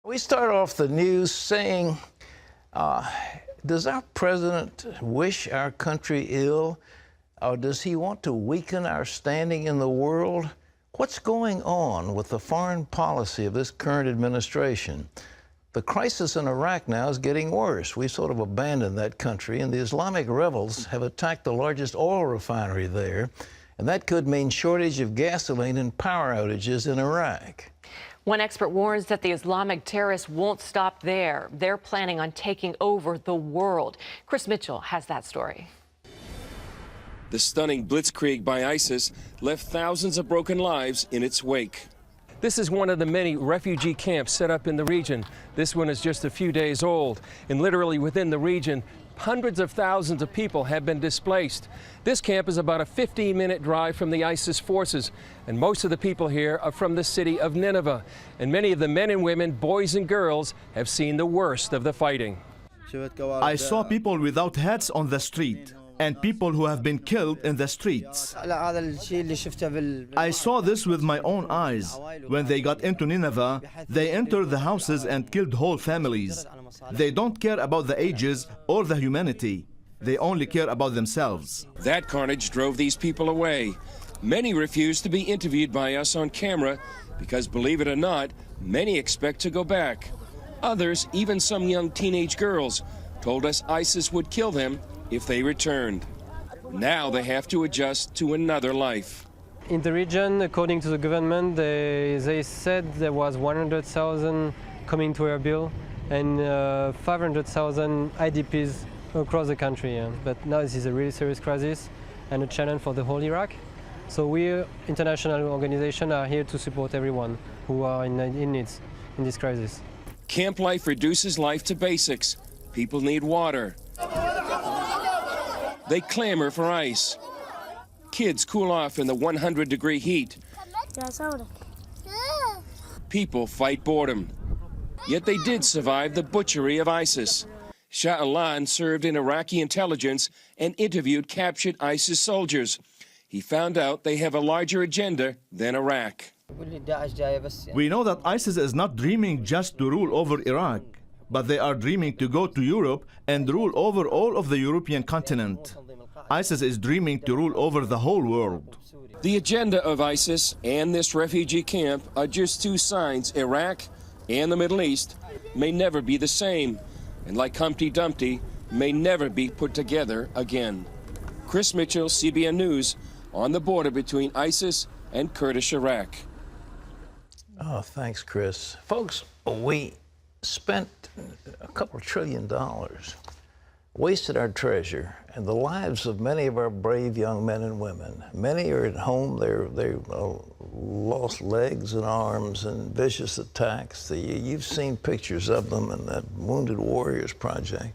We start off the news saying, does our president wish our country ill, or does he want to weaken our standing in the world? What's going on with the foreign policy of this current administration? The crisis in Iraq now is getting worse. We sort of abandoned that country, and the Islamic rebels have attacked the largest oil refinery there, and that could mean shortage of gasoline and power outages in Iraq. One expert warns that the Islamic terrorists won't stop there. They're planning on taking over the world. Chris Mitchell has that story. The stunning blitzkrieg by ISIS left thousands of broken lives in its wake. This is one of the many refugee camps set up in the region. This one is just a few days old, and literally within the region, hundreds of thousands of people have been displaced. This camp is about a 15-minute drive from the ISIS forces, and most of the people here are from the city of Nineveh. And many of the men and women, boys and girls, have seen the worst of the fighting. I saw people without hats on the street, and people who have been killed in the streets. I saw this with my own eyes. When they got into Nineveh, they entered the houses and killed whole families. They don't care about the ages or the humanity. They only care about themselves. That carnage drove these people away. Many refused to be interviewed by us on camera because, believe it or not, many expect to go back. Others, even some young teenage girls, told us ISIS would kill them if they returned. Now they have to adjust to another life. In the region, according to the government, they said there was 100,000 coming to Erbil and 500,000 IDPs across the country. Yeah. But now this is a really serious crisis and a challenge for the whole Iraq. So we, international organizations, are here to support everyone who are in needs in this crisis. Camp life reduces life to basics. People need water. They clamor for ice. Kids cool off in the 100-degree heat. People fight boredom. Yet they did survive the butchery of ISIS. Shah Alan served in Iraqi intelligence and interviewed captured ISIS soldiers. He found out they have a larger agenda than Iraq. We know that ISIS is not dreaming just to rule over Iraq, but they are dreaming to go to Europe and rule over all of the European continent. ISIS is dreaming to rule over the whole world. The agenda of ISIS and this refugee camp are just two signs Iraq and the Middle East may never be the same, and like Humpty Dumpty, may never be put together again. Chris Mitchell, CBN News, on the border between ISIS and Kurdish Iraq. Oh, thanks, Chris. Folks, we spent a couple $1 trillion, wasted our treasure, and the lives of many of our brave young men and women. Many are at home. They lost legs and arms in vicious attacks. You've seen pictures of them in that Wounded Warriors Project.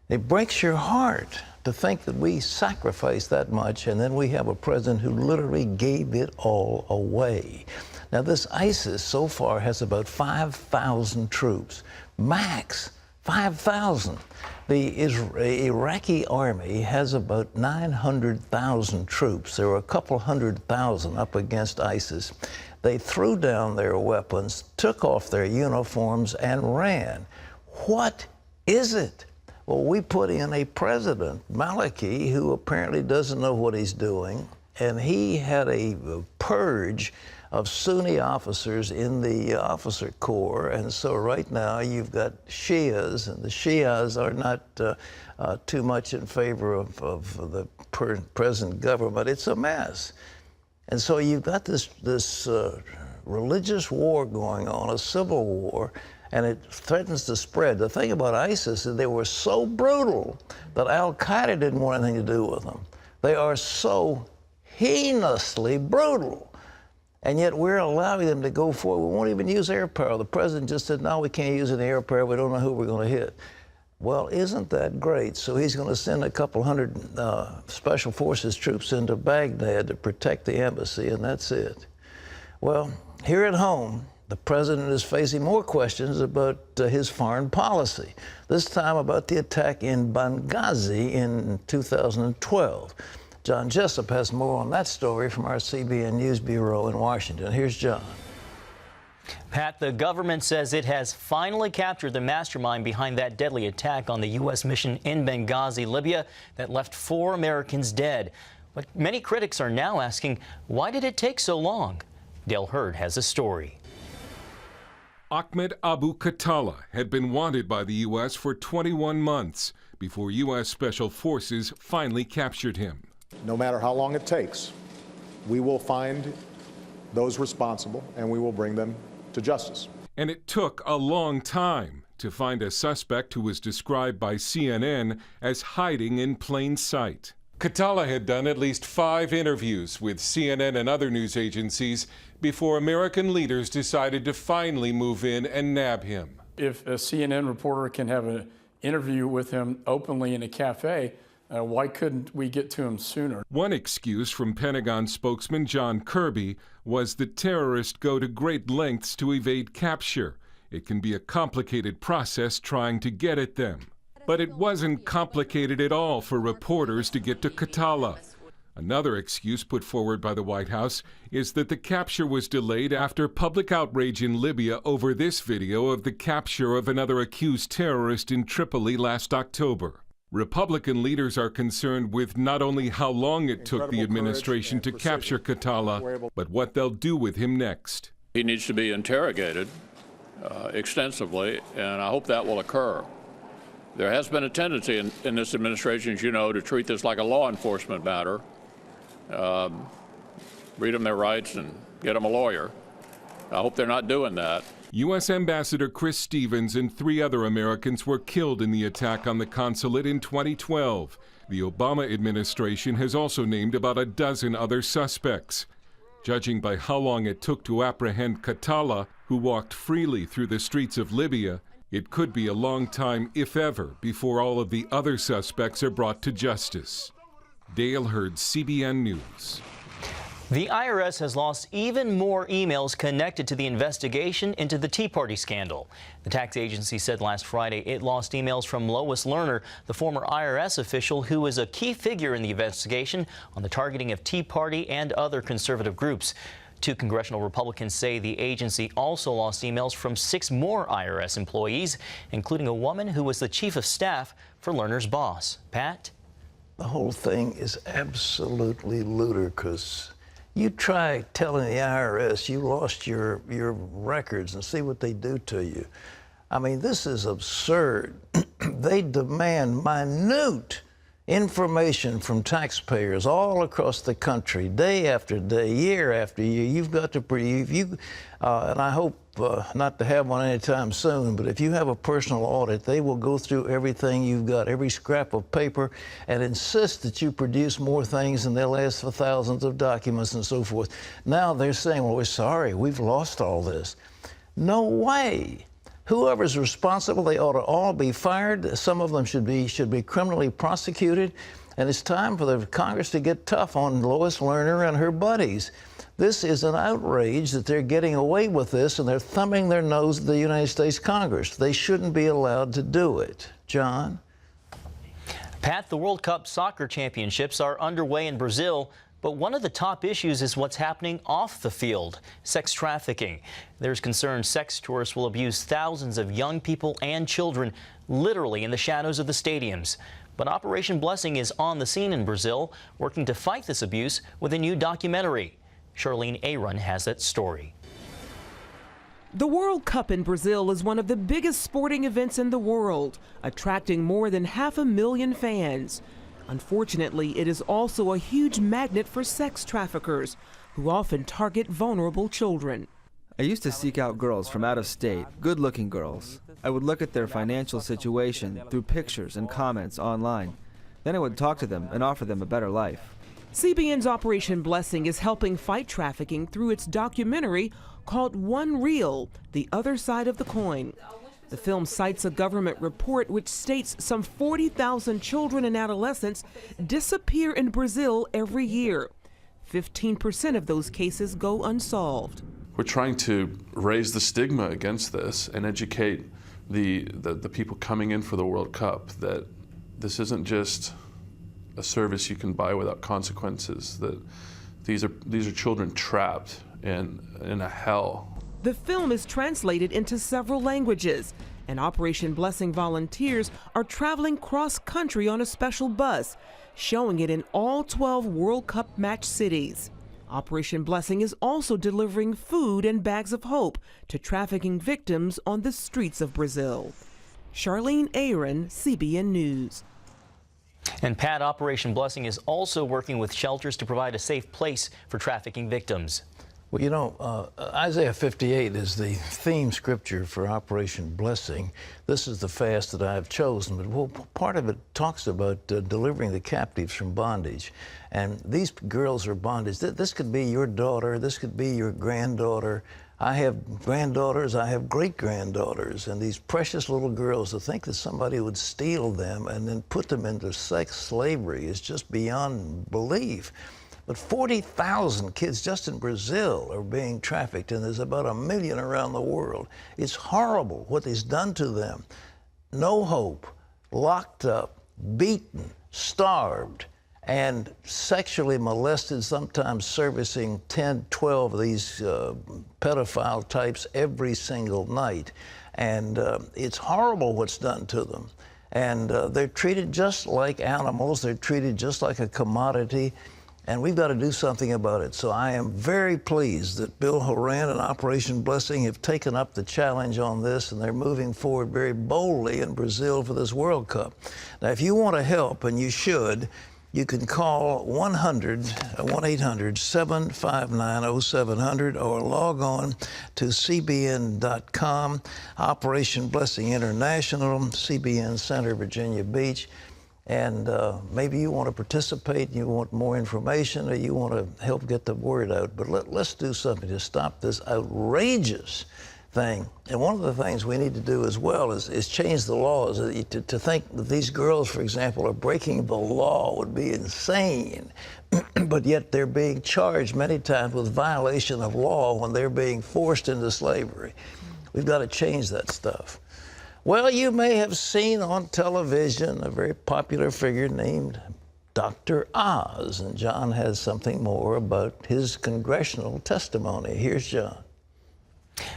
It breaks your heart to think that we sacrificed that much, and then we have a president who literally gave it all away. Now, this ISIS so far has about 5,000 troops, max 5,000. The Iraqi army has about 900,000 troops. There were a couple 100,000 up against ISIS. They threw down their weapons, took off their uniforms, and ran. What is it? Well, we put in a president, Maliki, who apparently doesn't know what he's doing, and he had a purge of Sunni officers in the officer corps, and so right now you've got Shias, and the Shias are not too much in favor of the present government. It's a mess. And so you've got this religious war going on, a civil war, and it threatens to spread. The thing about ISIS is they were so brutal that Al-Qaeda didn't want anything to do with them. They are so heinously brutal. And yet we're allowing them to go forward. We won't even use air power. The president just said, no, we can't use any air power. We don't know who we're going to hit. Well, isn't that great? So he's going to send a couple hundred Special Forces troops into Baghdad to protect the embassy, and that's it. Well, here at home, the president is facing more questions about his foreign policy, this time about the attack in Benghazi in 2012. John Jessup has more on that story from our CBN News Bureau in Washington. Here's John. Pat, the government says it has finally captured the mastermind behind that deadly attack on the U.S. mission in Benghazi, Libya, that left 4 Americans dead. But many critics are now asking, why did it take so long? Dale Hurd has a story. Ahmed Abu Khattala had been wanted by the U.S. for 21 months before U.S. Special Forces finally captured him. No matter how long it takes, we will find those responsible and we will bring them to justice. And it took a long time to find a suspect who was described by CNN as hiding in plain sight. Khattala had done at least 5 interviews with CNN and other news agencies before American leaders decided to finally move in and nab him. If a CNN reporter can have an interview with him openly in a cafe, why couldn't we get to him sooner? One excuse from Pentagon spokesman John Kirby was that terrorists go to great lengths to evade capture. It can be a complicated process trying to get at them. But it wasn't complicated at all for reporters to get to Khattala. Another excuse put forward by the White House is that the capture was delayed after public outrage in Libya over this video of the capture of another accused terrorist in Tripoli last October. Republican leaders are concerned with not only how long it took the administration to capture Khattala, but what they'll do with him next. He needs to be interrogated extensively, and I hope that will occur. There has been a tendency in this administration, as you know, to treat this like a law enforcement matter. Read them their rights and get them a lawyer. I hope they're not doing that. U.S. Ambassador Chris Stevens and 3 other Americans were killed in the attack on the consulate in 2012. The Obama administration has also named about a dozen other suspects. Judging by how long it took to apprehend Khattala, who walked freely through the streets of Libya, it could be a long time, if ever, before all of the other suspects are brought to justice. Dale Hurd, CBN News. The IRS has lost even more emails connected to the investigation into the Tea Party scandal. The tax agency said last Friday it lost emails from Lois Lerner, the former IRS official who was a key figure in the investigation on the targeting of Tea Party and other conservative groups. 2 congressional Republicans say the agency also lost emails from 6 more IRS employees, including a woman who was the chief of staff for Lerner's boss. Pat? The whole thing is absolutely ludicrous. You try telling the IRS you lost your records and see what they do to you. I mean, this is absurd. They demand minute information from taxpayers all across the country, day after day, year after year. You've got to prove you, and I hope not to have one anytime soon, but if you have a personal audit, they will go through everything you've got, every scrap of paper, and insist that you produce more things, and they'll ask for thousands of documents and so forth. Now they're saying, well, we're sorry, we've lost all this. No way. Whoever's responsible, they ought to all be fired. Some of them should be criminally prosecuted. And it's time for the Congress to get tough on Lois Lerner and her buddies. This is an outrage that they're getting away with this, and they're thumbing their nose at the United States Congress. They shouldn't be allowed to do it. John? Pat, the World Cup soccer championships are underway in Brazil. But one of the top issues is what's happening off the field, sex trafficking. There's concern sex tourists will abuse thousands of young people and children literally in the shadows of the stadiums. But Operation Blessing is on the scene in Brazil, working to fight this abuse with a new documentary. Charlene Aaron has that story. The World Cup in Brazil is one of the biggest sporting events in the world, attracting more than 500,000 fans. Unfortunately, it is also a huge magnet for sex traffickers, who often target vulnerable children. I used to seek out girls from out of state, good-looking girls. I would look at their financial situation through pictures and comments online. Then I would talk to them and offer them a better life. CBN's Operation Blessing is helping fight trafficking through its documentary called One Reel, The Other Side of the Coin. The film cites a government report which states some 40,000 children and adolescents disappear in Brazil every year. 15% of those cases go unsolved. We're trying to raise the stigma against this and educate the people coming in for the World Cup that this isn't just a service you can buy without consequences, that these are children trapped in a hell. The film is translated into several languages, and Operation Blessing volunteers are traveling cross-country on a special bus, showing it in all 12 World Cup match cities. Operation Blessing is also delivering food and bags of hope to trafficking victims on the streets of Brazil. Charlene Aaron, CBN News. And Pat, Operation Blessing is also working with shelters to provide a safe place for trafficking victims. Well, you know, Isaiah 58 is the theme scripture for Operation Blessing. This is the fast that I've chosen, but well, part of it talks about delivering the captives from bondage. And these girls are bondage. This could be your daughter, this could be your granddaughter. I have granddaughters, I have great-granddaughters, and these precious little girls, to think that somebody would steal them and then put them into sex slavery is just beyond belief. But 40,000 kids just in Brazil are being trafficked, and there's about 1 million around the world. It's horrible what he's done to them. No hope, locked up, beaten, starved, and sexually molested, sometimes servicing 10, 12 of these pedophile types every single night. And it's horrible what's done to them. And they're treated just like animals. They're treated just like a commodity. And we've got to do something about it. So I am very pleased that Bill Horan and Operation Blessing have taken up the challenge on this, and they're moving forward very boldly in Brazil for this World Cup. Now, if you want to help, and you should, you can call 1-800-759-0700 or log on to cbn.com, Operation Blessing International, CBN Center, Virginia Beach. And maybe you want to participate, you want more information, or you want to help get the word out. But let's do something to stop this outrageous thing. And one of the things we need to do as well is change the laws. To think that these girls, for example, are breaking the law would be insane. But yet they're being charged many times with violation of law when they're being forced into slavery. We've got to change that stuff. Well, you may have seen on television a very popular figure named Dr. Oz, and John has something more about his congressional testimony. Here's John.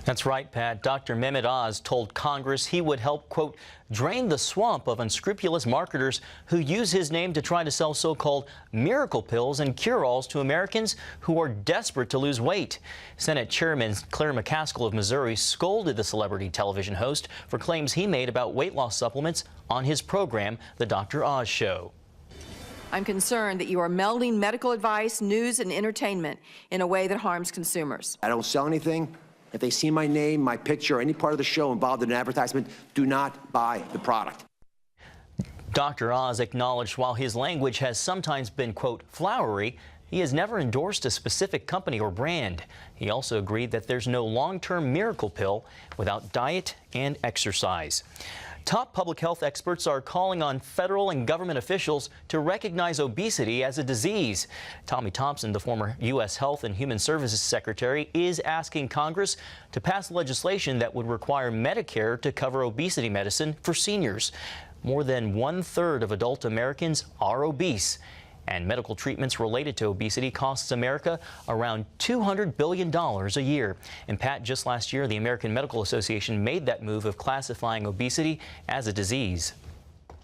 That's right, Pat. Dr. Mehmet Oz told Congress he would help, quote, drain the swamp of unscrupulous marketers who use his name to try to sell so-called miracle pills and cure-alls to Americans who are desperate to lose weight. Senate Chairman Claire McCaskill of Missouri scolded the celebrity television host for claims he made about weight loss supplements on his program, The Dr. Oz Show. I'm concerned that you are melding medical advice, news, and entertainment in a way that harms consumers. I don't sell anything. If they see my name, my picture, or any part of the show involved in an advertisement, do not buy the product. Dr. Oz acknowledged while his language has sometimes been, quote, flowery, he has never endorsed a specific company or brand. He also agreed that there's no long-term miracle pill without diet and exercise. Top public health experts are calling on federal and government officials to recognize obesity as a disease. Tommy Thompson, the former U.S. Health and Human Services Secretary, is asking Congress to pass legislation that would require Medicare to cover obesity medicine for seniors. More than 1/3 of adult Americans are obese, and medical treatments related to obesity costs America around $200 billion a year. And Pat, just last year, the American Medical Association made that move of classifying obesity as a disease.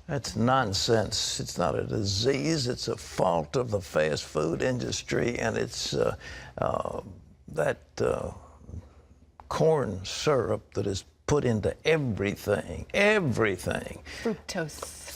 That's nonsense. It's not a disease. It's a fault of the fast food industry, and it's that corn syrup that is put into everything.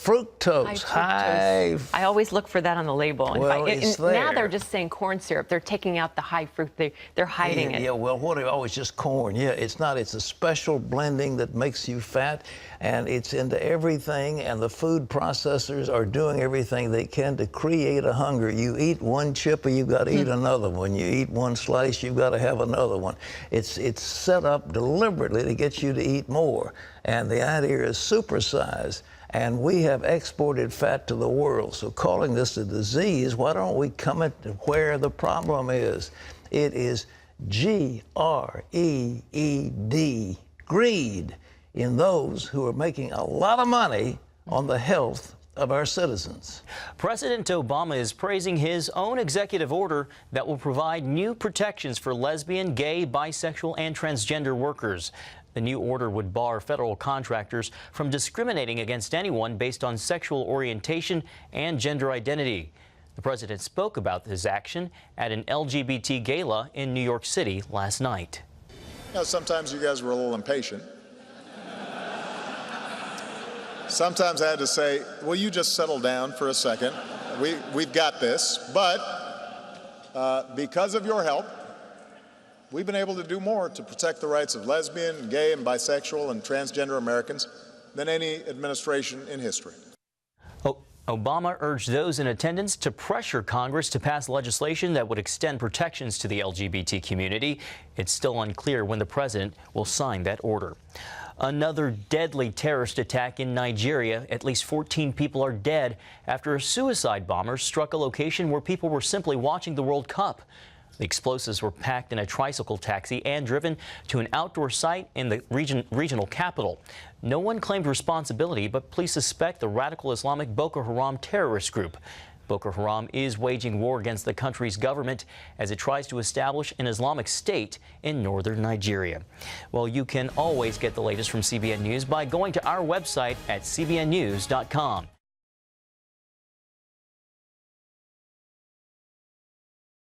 Fructose, high. I always look for that on the label. Well, it's there. Now they're just saying corn syrup. They're taking out the high fruit. They're hiding it. Yeah, well, it's just corn. Yeah, it's not. It's a special blending that makes you fat, and it's into everything, and the food processors are doing everything they can to create a hunger. You eat one chip, or you've got to eat another one. You eat one slice, you've got to have another one. It's set up deliberately to get you to eat more, and the idea is supersize. And we have exported fat to the world. So calling this a disease, why don't we come at where the problem is? It is Greed, greed, in those who are making a lot of money on the health of our citizens. President Obama is praising his own executive order that will provide new protections for lesbian, gay, bisexual, and transgender workers. The new order would bar federal contractors from discriminating against anyone based on sexual orientation and gender identity. The president spoke about this action at an LGBT gala in New York City last night. You know, sometimes you guys were a little impatient. Sometimes I had to say, will you just settle down for a second? We've got this. But because of your help, we've been able to do more to protect the rights of lesbian, gay, and bisexual and transgender Americans than any administration in history. Obama urged those in attendance to pressure Congress to pass legislation that would extend protections to the LGBT community. It's still unclear when the president will sign that order. Another deadly terrorist attack in Nigeria. At least 14 people are dead after a suicide bomber struck a location where people were simply watching the World Cup. The explosives were packed in a tricycle taxi and driven to an outdoor site in the regional capital. No one claimed responsibility, but police suspect the radical Islamic Boko Haram terrorist group. Boko Haram is waging war against the country's government as it tries to establish an Islamic state in northern Nigeria. Well, you can always get the latest from CBN News by going to our website at cbnnews.com.